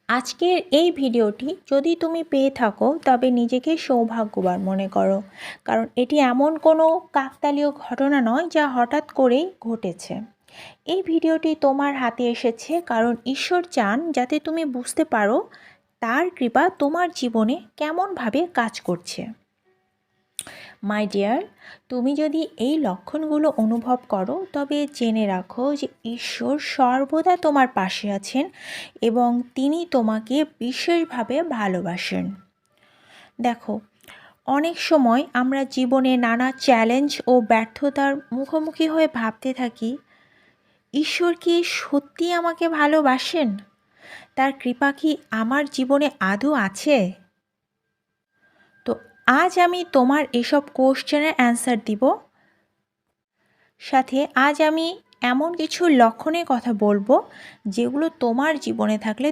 আজকের এই ভিডিওটি যদি তুমি পেয়ে থাকো তবে নিজেকে সৌভাগ্যবান মনে করো, কারণ এটি এমন কোনো কাকতালীয় ঘটনা নয় যা হঠাৎ করেই ঘটেছে। এই ভিডিওটি তোমার হাতে এসেছে কারণ ঈশ্বর চান যাতে তুমি বুঝতে পারো তার কৃপা তোমার জীবনে কেমনভাবে কাজ করছে। মাই ডিয়ার, তুমি যদি এই লক্ষণগুলো অনুভব করো তবে জেনে রাখো যে ঈশ্বর সর্বদা তোমার পাশে আছেন এবং তিনি তোমাকে বিশেষভাবে ভালোবাসেন। দেখো, অনেক সময় আমরা জীবনে নানা চ্যালেঞ্জ ও ব্যর্থতার মুখোমুখি হয়ে ভাবতে থাকি, ঈশ্বর কি সত্যি আমাকে ভালোবাসেন? তার কৃপা কি আমার জীবনে আদৌ আছে? তো আজ আমি তোমার এসব কোশ্চেনের অ্যান্সার দিব। সাথে আজ আমি এমন কিছু লক্ষণের কথা বলবো যেগুলো তোমার জীবনে থাকলে